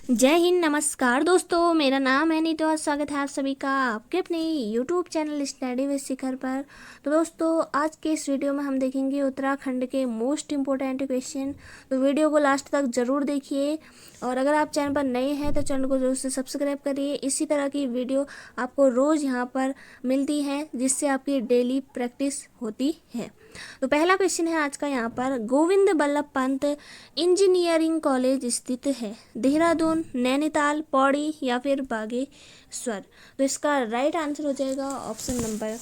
जय हिंद, नमस्कार दोस्तों। मेरा नाम है नीतू और स्वागत है आप सभी का आपके अपने यूट्यूब चैनल स्टडी विद शिखर पर। तो दोस्तों, आज के इस वीडियो में हम देखेंगे उत्तराखंड के मोस्ट इम्पोर्टेंट क्वेश्चन। तो वीडियो को लास्ट तक ज़रूर देखिए और अगर आप चैनल पर नए हैं तो चैनल को जरूर से सब्सक्राइब करिए। इसी तरह की वीडियो आपको रोज़ यहाँ पर मिलती है जिससे आपकी डेली प्रैक्टिस होती है। तो पहला क्वेश्चन है आज का यहाँ पर, गोविंद बल्लभ पंत इंजीनियरिंग कॉलेज स्थित है देहरादून, नैनीताल, पौड़ी या फिर बागेश्वर। तो इसका राइट आंसर हो जाएगा option number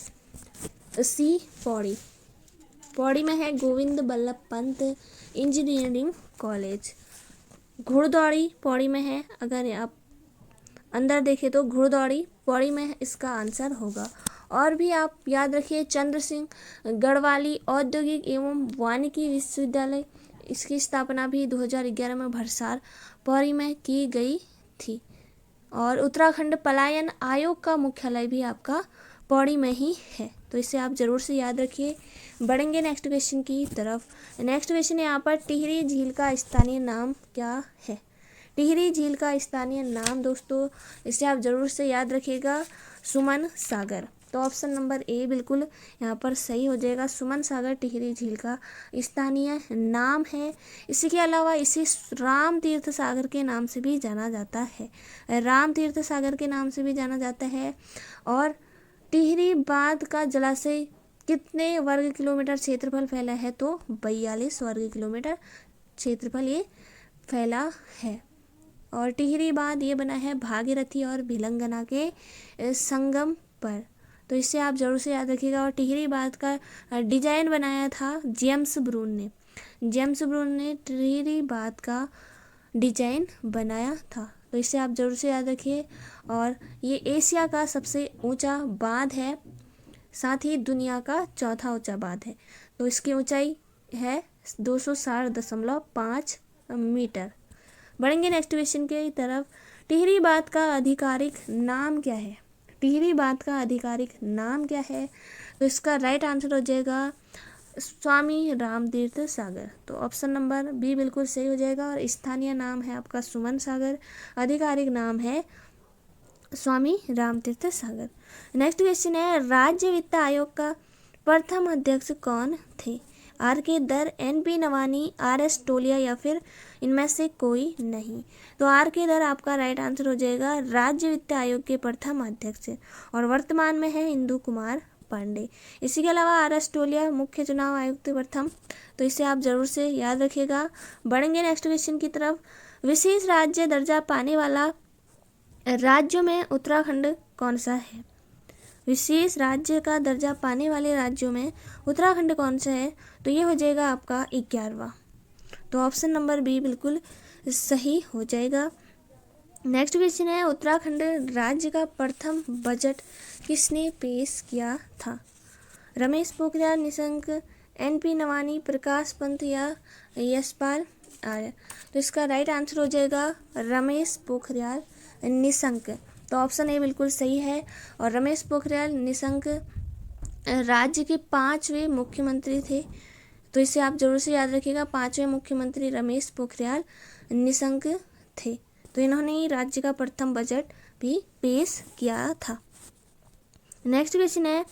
C, Pauri. Pauri में है गोविंद बल्लभ पंत इंजीनियरिंग कॉलेज। घुड़दौड़ी पौड़ी में है। अगर आप अंदर देखें तो घुड़दौड़ी पौड़ी में इसका आंसर होगा। और भी आप याद रखिए, चंद्र सिंह गढ़वाली औद्योगिक एवं वानिकी विश्वविद्यालय, इसकी स्थापना भी 2011 में भरसार पौड़ी में की गई थी। और उत्तराखंड पलायन आयोग का मुख्यालय भी आपका पौड़ी में ही है। तो इसे आप ज़रूर से याद रखिए। बढ़ेंगे नेक्स्ट क्वेश्चन की तरफ। नेक्स्ट क्वेश्चन है यहाँ पर, टिहरी झील का स्थानीय नाम क्या है? टिहरी झील का स्थानीय नाम दोस्तों, इसे आप ज़रूर से याद रखिएगा, सुमन सागर। तो ऑप्शन नंबर ए बिल्कुल यहाँ पर सही हो जाएगा। सुमन सागर टिहरी झील का स्थानीय नाम है। इसी के अलावा इसे राम तीर्थ सागर के नाम से भी जाना जाता है। राम तीर्थ सागर के नाम से भी जाना जाता है। और टिहरी बांध का जलाशय कितने वर्ग किलोमीटर क्षेत्रफल फैला है? तो 42 वर्ग किलोमीटर क्षेत्रफल ये फैला है। और टिहरी बांध ये बना है भागीरथी और भिलंगना के संगम पर। तो इसे आप जरूर से याद रखिएगा। और टिहरी बांध का डिजाइन बनाया था जेम्स ब्रून ने। जेम्स ब्रून ने टिहरी बांध का डिजाइन बनाया था। तो इसे आप जरूर से याद रखिए। और ये एशिया का सबसे ऊंचा बांध है, साथ ही दुनिया का चौथा ऊंचा बांध है। तो इसकी ऊंचाई है 260.5 मीटर। बढ़ेंगे नेक्स्ट क्वेश्चन की तरफ। टिहरी बांध का आधिकारिक नाम क्या है? टिहरी बांध का आधिकारिक नाम क्या है? तो इसका राइट आंसर हो जाएगा स्वामी रामतीर्थ सागर। तो ऑप्शन नंबर बी बिल्कुल सही हो जाएगा। और स्थानीय नाम है आपका सुमन सागर, आधिकारिक नाम है स्वामी रामतीर्थ सागर। नेक्स्ट क्वेश्चन है, राज्य वित्त आयोग का प्रथम अध्यक्ष कौन थे? R K Dar, N P Nawani, R S Tolia या फिर इनमें से कोई नहीं। तो आर के दर आपका राइट आंसर हो जाएगा, राज्य वित्त आयोग के प्रथम अध्यक्ष और वर्तमान में है इंदु कुमार पांडे। इसी के अलावा आर एस टोलिया मुख्य चुनाव आयुक्त प्रथम। तो इसे आप जरूर से याद रखिएगा। बढ़ेंगे नेक्स्ट क्वेश्चन की तरफ। विशेष राज्य दर्जा पाने वाला राज्यों में उत्तराखंड कौन सा है? विशेष राज्य का दर्जा पाने वाले राज्यों में उत्तराखंड कौन सा है? तो ये हो जाएगा आपका 11वां। तो ऑप्शन नंबर बी बिल्कुल सही हो जाएगा। नेक्स्ट क्वेश्चन है, उत्तराखंड राज्य का प्रथम बजट किसने पेश किया था? रमेश पोखरियाल निशंक, एन पी नवानी, प्रकाश पंत या यशपाल आर्य। तो इसका राइट आंसर हो जाएगा रमेश पोखरियाल निशंक। तो ऑप्शन ए बिल्कुल सही है। और रमेश पोखरियाल निशंक राज्य के 5वें मुख्यमंत्री थे। तो इसे आप जरूर से याद रखिएगा, 5वें मुख्यमंत्री रमेश पोखरियाल निशंक थे। तो इन्होंने ही राज्य का प्रथम बजट भी पेश किया था। नेक्स्ट क्वेश्चन है,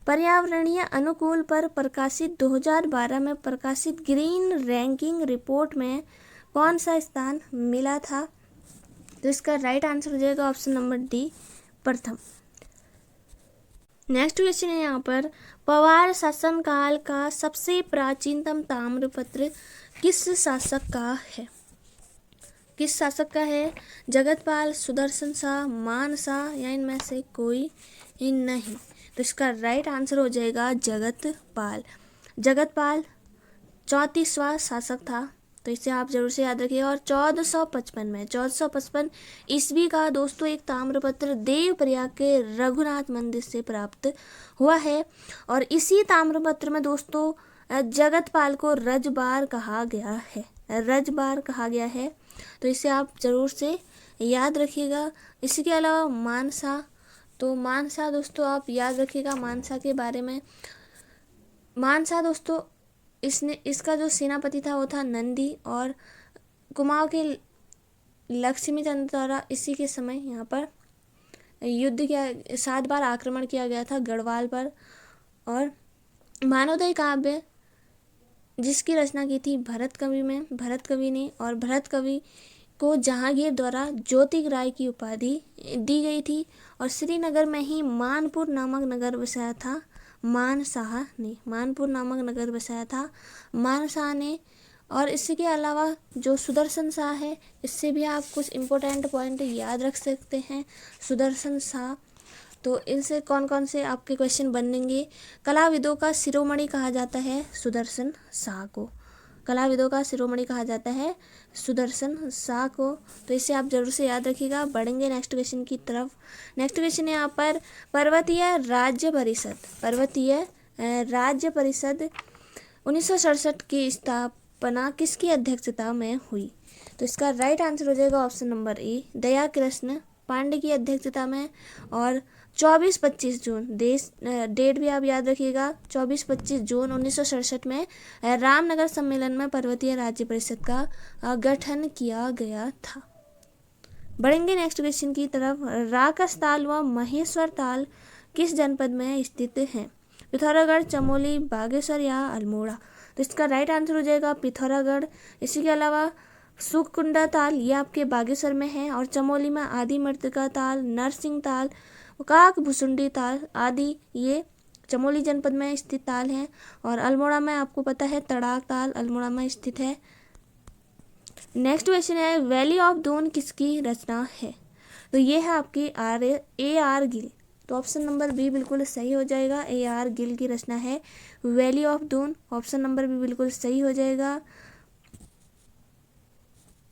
पर्यावरणीय अनुकूल पर प्रकाशित 2012 में प्रकाशित ग्रीन रैंकिंग रिपोर्ट में कौन सा स्थान मिला था? तो इसका राइट आंसर हो जाएगा ऑप्शन नंबर डी, प्रथम। नेक्स्ट क्वेश्चन है यहाँ पर, पवार शासनकाल का सबसे प्राचीनतम ताम्रपत्र किस शासक का है? किस शासक का है? जगतपाल, सुदर्शन शाह, मान शाह या इनमें से कोई नहीं। तो इसका राइट आंसर हो जाएगा जगतपाल। जगतपाल 34वां शासक था। तो इसे आप जरूर से याद रखिए। और 1455 ईस्वी का दोस्तों एक ताम्रपत्र देवप्रयाग के रघुनाथ मंदिर से प्राप्त हुआ है। और इसी ताम्रपत्र में दोस्तों जगतपाल को रजबार कहा गया है। रजबार कहा गया है। तो इसे आप जरूर से याद रखिएगा। इसी के अलावा मानसा, तो मानसा दोस्तों आप याद रखिएगा मानसा के बारे में। मानसा दोस्तों इसका जो सेनापति था वो था नंदी। और कुमाऊं के लक्ष्मी चंद्र द्वारा इसी के समय यहाँ पर युद्ध किया, 7 बार आक्रमण किया गया था गढ़वाल पर। और मानवोदय काव्य जिसकी रचना की थी भरत कवि ने, और भरत कवि को जहांगीर द्वारा ज्योतिग राय की उपाधि दी गई थी। और श्रीनगर में ही मानपुर नामक नगर बसाया था मानशाह ने। और इसके अलावा जो सुदर्शन शाह है, इससे भी आप कुछ इम्पोर्टेंट पॉइंट याद रख सकते हैं। सुदर्शन शाह, तो इनसे कौन कौन से आपके क्वेश्चन बनेंगे। कलाविदों का शिरोमणि कहा जाता है सुदर्शन शाह को, कलाविदों का शिरोमणि कहा जाता है सुदर्शन शाह को। तो इसे आप जरूर से याद रखिएगा। बढ़ेंगे नेक्स्ट क्वेश्चन की तरफ। नेक्स्ट क्वेश्चन है यहाँ पर पर्वतीय राज्य परिषद 1967 की स्थापना किसकी अध्यक्षता में हुई। तो इसका राइट आंसर हो जाएगा ऑप्शन नंबर ए, दया कृष्ण पांडे की अध्यक्षता में। और 24-25 जून डेट भी आप याद रखिएगा, 24-25 जून 1967 में रामनगर सम्मेलन में पर्वतीय राज्य परिषद का गठन किया गया था। बढ़ेंगे नेक्स्ट क्वेश्चन की तरफ। राकस ताल व महेश्वर ताल किस जनपद में स्थित हैं। पिथौरागढ़, चमोली, बागेश्वर या अल्मोड़ा। तो इसका राइट आंसर हो जाएगा पिथौरागढ़। इसी के अलावा सुकुंडा ताल ये आपके बागेश्वर में है, और चमोली में आदि मृतका ताल, नरसिंह ताल, काक भुसुंडी ताल आदि ये चमोली जनपद में स्थित ताल हैं। और अल्मोड़ा में आपको पता है तड़ाक ताल अल्मोड़ा में स्थित है। नेक्स्ट क्वेश्चन है वैली ऑफ दून किसकी रचना है। तो ये है आपकी A.R. गिल। तो ऑप्शन नंबर बी बिल्कुल सही हो जाएगा, A.R. गिल की रचना है Valley of Doon. Option number B बिल्कुल सही हो जाएगा।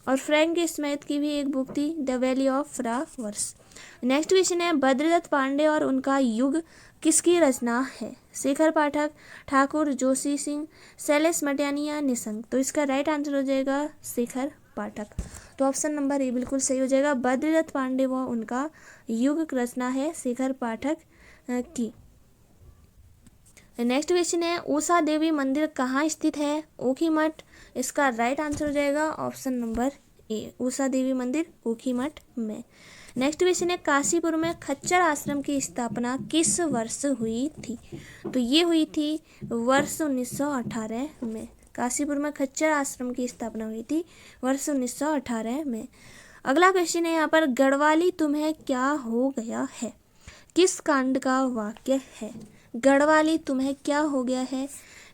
और फ्रैंक स्मिथ की भी एक बुक थी the valley of flowers. Next question है भद्रदत्त पांडे और उनका युग किसकी रचना है। शेखर पाठक, ठाकुर, जोशी सिंह, शैलेश मटियानी या निशंक। तो इसका राइट आंसर हो जाएगा शेखर पाठक। तो ऑप्शन नंबर ए बिल्कुल सही हो जाएगा। भद्रदत्त पांडे व उनका युग रचना है शेखर पाठक की। नेक्स्ट क्वेश्चन है उषा देवी मंदिर कहाँ स्थित है। ऊखीमठ। इसका राइट आंसर हो जाएगा ऑप्शन नंबर ए, उषा देवी मंदिर ऊखीमठ में। नेक्स्ट क्वेश्चन है काशीपुर में खच्चर आश्रम की स्थापना किस वर्ष हुई थी। तो ये हुई थी वर्ष 1918 में। काशीपुर में खच्चर आश्रम की स्थापना हुई थी वर्ष 1918 में। अगला क्वेश्चन है यहाँ पर गढ़वाली तुम्हें क्या हो गया है किस कांड का वाक्य है। गढ़वाली तुम्हें क्या हो गया है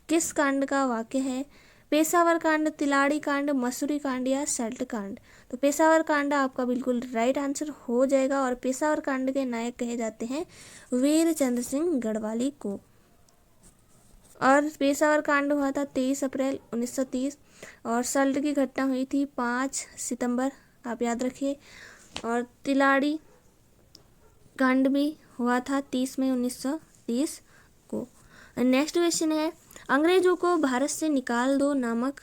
किस कांड का वाक्य है। पेशावर कांड, तिलाड़ी कांड, मसूरी कांड या सल्ट कांड। तो पेशावर कांड आपका बिल्कुल राइट आंसर हो जाएगा। और पेशावर कांड के नायक कहे जाते हैं वीर चंद्र सिंह गढ़वाली को। और पेशावर कांड हुआ था 23 अप्रैल 1930। और सल्ट की घटना हुई थी 5 सितंबर, आप याद रखिए। और तिलाड़ी कांड भी हुआ था 30 मई 1930 को। नेक्स्ट क्वेश्चन है अंग्रेजों को भारत से निकाल दो नामक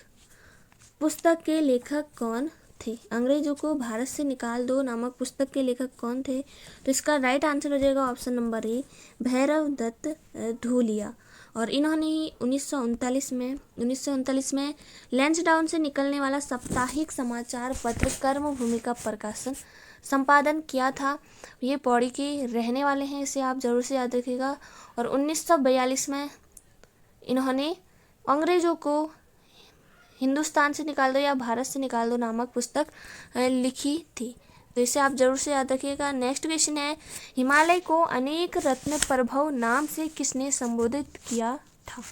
पुस्तक के लेखक कौन थे। अंग्रेजों को भारत से निकाल दो नामक पुस्तक के लेखक कौन थे। तो इसका राइट आंसर हो जाएगा option number A, Bhairav Datt Dhuliya. और इन्होंने ही 1939 में लैंसडाउन से निकलने वाला साप्ताहिक समाचार पत्र कर्मभूमि का प्रकाशन संपादन किया था। ये पौड़ी के रहने वाले हैं, इसे आप जरूर से याद रखिएगा। और 1942 में इन्होंने अंग्रेजों को हिंदुस्तान से निकाल दो या भारत से निकाल दो नामक पुस्तक लिखी थी। तो इसे आप जरूर से याद रखिएगा। नेक्स्ट क्वेश्चन है हिमालय को अनेक रत्न प्रभव नाम से किसने संबोधित किया था।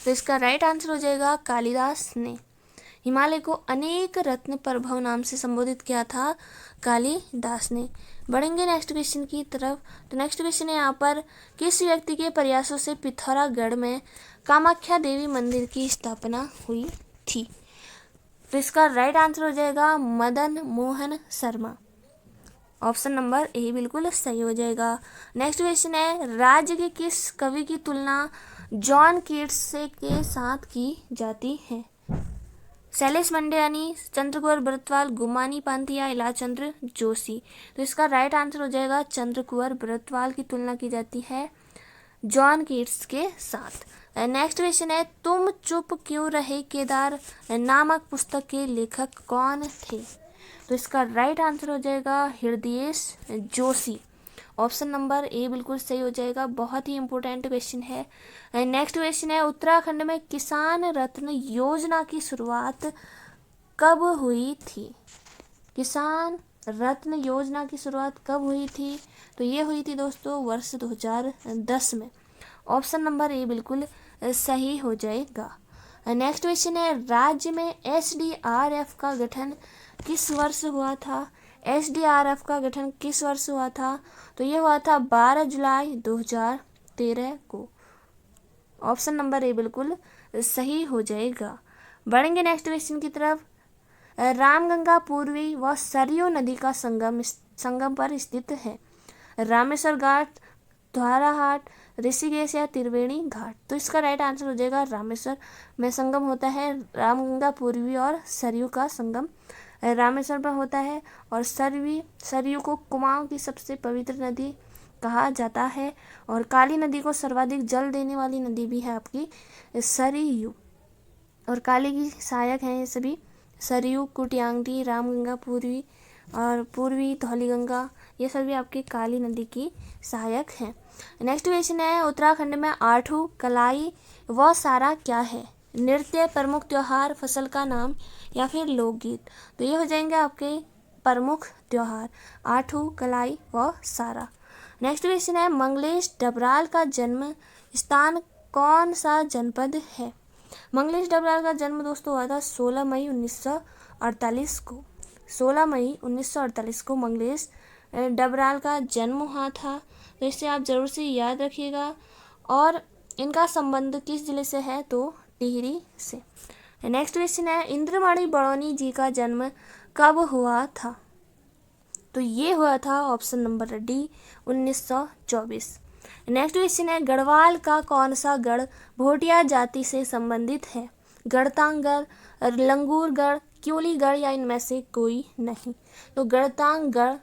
तो इसका राइट आंसर हो जाएगा कालिदास ने। हिमालय को अनेक रत्न प्रभव नाम से संबोधित किया था कालिदास ने। बढ़ेंगे नेक्स्ट क्वेश्चन की तरफ। तो नेक्स्ट क्वेश्चन है यहाँ पर किस व्यक्ति के प्रयासों से पिथौरागढ़ में कामाख्या देवी मंदिर की स्थापना हुई थी। तो इसका राइट आंसर हो जाएगा मदन मोहन शर्मा। ऑप्शन नंबर ए बिल्कुल सही हो जाएगा। नेक्स्ट क्वेश्चन है राज्य के किस कवि की तुलना जॉन कीट्स से के साथ की जाती है। शैलेश मंडियानी, चंद्रकुंवर बरतवाल, गुमानी पांथी या इलाचंद्र जोशी। तो इसका राइट आंसर हो जाएगा चंद्रकुंवर बरतवाल की तुलना की जाती है जॉन कीट्स के साथ। नेक्स्ट क्वेश्चन है तुम चुप क्यों रहे केदार नामक पुस्तक के लेखक कौन थे। तो इसका राइट आंसर हो जाएगा हृदयेश जोशी। ऑप्शन नंबर ए बिल्कुल सही हो जाएगा। बहुत ही इंपॉर्टेंट क्वेश्चन है। नेक्स्ट क्वेश्चन है, उत्तराखंड में किसान रत्न योजना की शुरुआत कब हुई थी? किसान रत्न योजना की शुरुआत कब हुई थी? तो ये हुई थी दोस्तों वर्ष 2010 में। ऑप्शन नंबर ए बिल्कुल सही हो जाएगा। नेक्स्ट क्वेश्चन है, राज्य में एसडीआरएफ का गठन किस वर्ष हुआ था? एसडीआरएफ का गठन किस वर्ष हुआ था? तो ये हुआ था 12 जुलाई 2013 को। ऑप्शन नंबर ए बिल्कुल सही हो जाएगा। बढ़ेंगे नेक्स्ट क्वेश्चन की तरफ। रामगंगा पूर्वी व सरयू नदी का संगम पर स्थित है। रामेश्वर घाट, द्वाराहाट, ऋषिकेश या त्रिवेणी घाट? तो इसका राइट आंसर हो जाएगा रामेश्वर में संगम होता है। रामगंगा पूर्वी और सरयू का संगम रामेश्वर पर होता है। और सरयू को कुमाऊं की सबसे पवित्र नदी कहा जाता है। और काली नदी को सर्वाधिक जल देने वाली नदी भी है आपकी सरयू। और काली की सहायक हैं ये सभी, सरयू, कुटियांगटी, रामगंगा पूर्वी और पूर्वी धौलीगंगा, ये सभी आपकी काली नदी की सहायक हैं। नेक्स्ट क्वेश्चन है, उत्तराखंड में आठू, कलाई व सारा क्या है? नृत्य, प्रमुख त्योहार, फसल का नाम या फिर लोकगीत? तो ये हो जाएंगे आपके प्रमुख त्योहार, आठू, कलाई व सारा। नेक्स्ट क्वेश्चन है, मंगलेश डबराल का जन्म स्थान कौन सा जनपद है? मंगलेश डबराल का जन्म दोस्तों हुआ था 16 मई 1948 को। 16 मई 1948 को मंगलेश डबराल का जन्म हुआ था। तो इसे आप जरूर से याद रखिएगा। और इनका संबंध किस जिले से है? तो टिहरी से। नेक्स्ट क्वेश्चन है, इंद्रमणि बड़ौनी जी का जन्म कब हुआ था? तो ये हुआ था option number D 1924। Next question है, गढ़वाल का कौन सा गढ़ भोटिया जाति से संबंधित है? गढ़तांगगढ़, लंगूरगढ़, क्योलीगढ़ या इनमें से कोई नहीं? तो गढ़तांगगढ़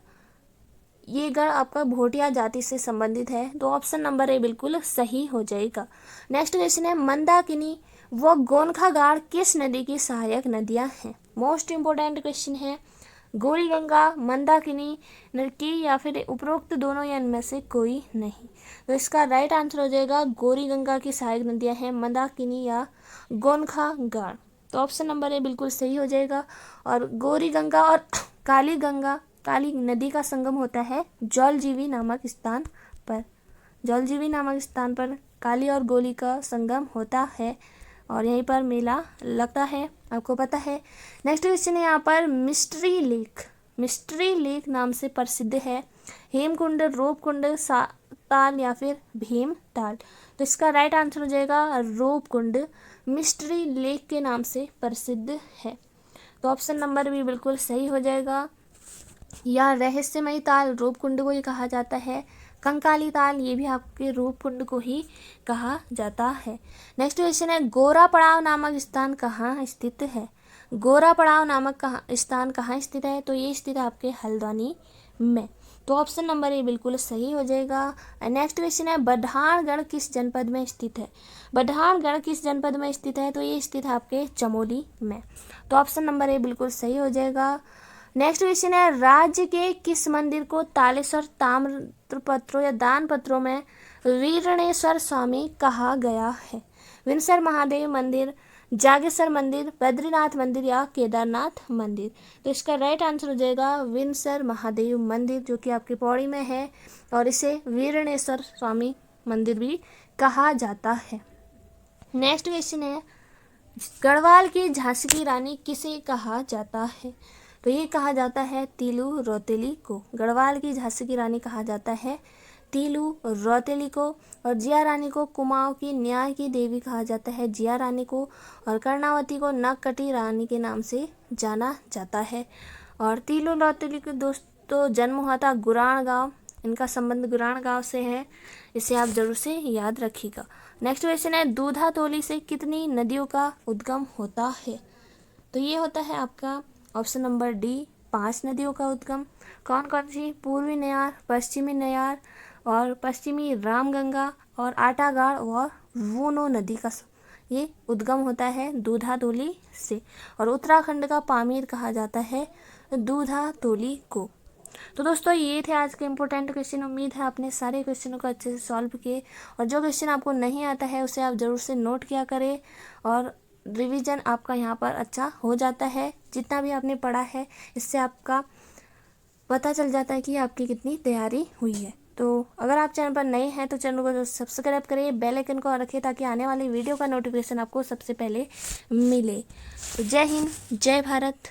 ये गढ़ आपका भोटिया जाति से संबंधित है। तो ऑप्शन नंबर ए बिल्कुल सही हो जाएगा। नेक्स्ट क्वेश्चन है, मंदाकिनी व गोरखा किस नदी की सहायक नदियां हैं? मोस्ट इंपोर्टेंट क्वेश्चन है। गौरी गंगा, मंदाकिनी की या फिर उपरोक्त दोनों या इनमें से कोई नहीं? तो इसका राइट आंसर हो जाएगा गौरी गंगा की सहायक नदियां हैं मंदाकिनी या गोरखा। तो ऑप्शन नंबर ए बिल्कुल सही हो जाएगा। और गौरी गंगा और काली नदी का संगम होता है जौलजीबी नामक स्थान पर। जौलजीबी नामक स्थान पर काली और गौरी का संगम होता है और यहीं पर मेला लगता है, आपको पता है। नेक्स्ट क्वेश्चन है यहाँ पर, मिस्ट्री लेक नाम से प्रसिद्ध है हेमकुंड, रूपकुंड, ताल या फिर भीम ताल? तो इसका राइट आंसर हो जाएगा रूपकुंड, मिस्ट्री लेक के नाम से प्रसिद्ध है। तो ऑप्शन नंबर भी बिल्कुल सही हो जाएगा। या रहस्यमयी ताल रूपकुंड को ही कहा जाता है। कंकाली ताल ये भी आपके रूपकुंड को ही कहा जाता है। नेक्स्ट क्वेश्चन है, गोरा पड़ाव नामक स्थान कहाँ स्थित है? गोरा पड़ाव नामक स्थान कहाँ स्थित है? तो ये स्थित है आपके हल्द्वानी में। तो ऑप्शन नंबर ए बिल्कुल सही हो जाएगा। नेक्स्ट क्वेश्चन है, बढ़ाणगढ़ किस जनपद में स्थित है? बढ़ाणगढ़ किस जनपद में स्थित है? तो ये स्थित है आपके चमोली में। तो ऑप्शन नंबर ए बिल्कुल सही हो जाएगा। नेक्स्ट क्वेश्चन है, राज्य के किस मंदिर को तालेश्वर ताम्रपत्रों या दान पत्रों में वीरणेश्वर स्वामी कहा गया है? विंसर महादेव मंदिर, जागेश्वर मंदिर, बद्रीनाथ मंदिर या केदारनाथ मंदिर? तो इसका राइट आंसर हो जाएगा विंसर महादेव मंदिर, जो कि आपके पौड़ी में है और इसे वीरणेश्वर स्वामी मंदिर भी कहा जाता है। नेक्स्ट क्वेश्चन है, गढ़वाल की झांसी की रानी किसे कहा जाता है? तो ये कहा जाता है तीलू रौतेली को। गढ़वाल की झांसी की रानी कहा जाता है तीलू रौतेली को। और जिया रानी को कुमाऊं की न्याय की देवी कहा जाता है जिया रानी को। और कर्णावती को नक्कटी रानी के नाम से जाना जाता है। और तीलू रौतेली के दोस्तों जन्म हुआ था गुराण गांव, इनका संबंध गुराण गांव से है, इसे आप जरूर से याद रखिएगा। नेक्स्ट क्वेश्चन है, दूधातोली से कितनी नदियों का उद्गम होता है? तो ये होता है आपका ऑप्शन नंबर डी 5 नदियों का उद्गम। कौन कौन सी? पूर्वी नयार, पश्चिमी नयार और पश्चिमी रामगंगा और आटागाड़ और वूनो नदी का ये उद्गम होता है दूधातोली से। और उत्तराखंड का पामीर कहा जाता है दूधा तोली को। तो दोस्तों ये थे आज के इम्पोर्टेंट क्वेश्चन। उम्मीद है आपने सारे क्वेश्चनों को अच्छे से सॉल्व किए, और जो क्वेश्चन आपको नहीं आता है उसे आप ज़रूर से नोट किया करें, और रिवीजन आपका यहाँ पर अच्छा हो जाता है। जितना भी आपने पढ़ा है इससे आपका पता चल जाता है कि आपकी कितनी तैयारी हुई है। तो अगर आप चैनल पर नए हैं तो चैनल को सब्सक्राइब करें, बेल आइकन को रखें ताकि आने वाली वीडियो का नोटिफिकेशन आपको सबसे पहले मिले। तो जय हिंद, जय भारत।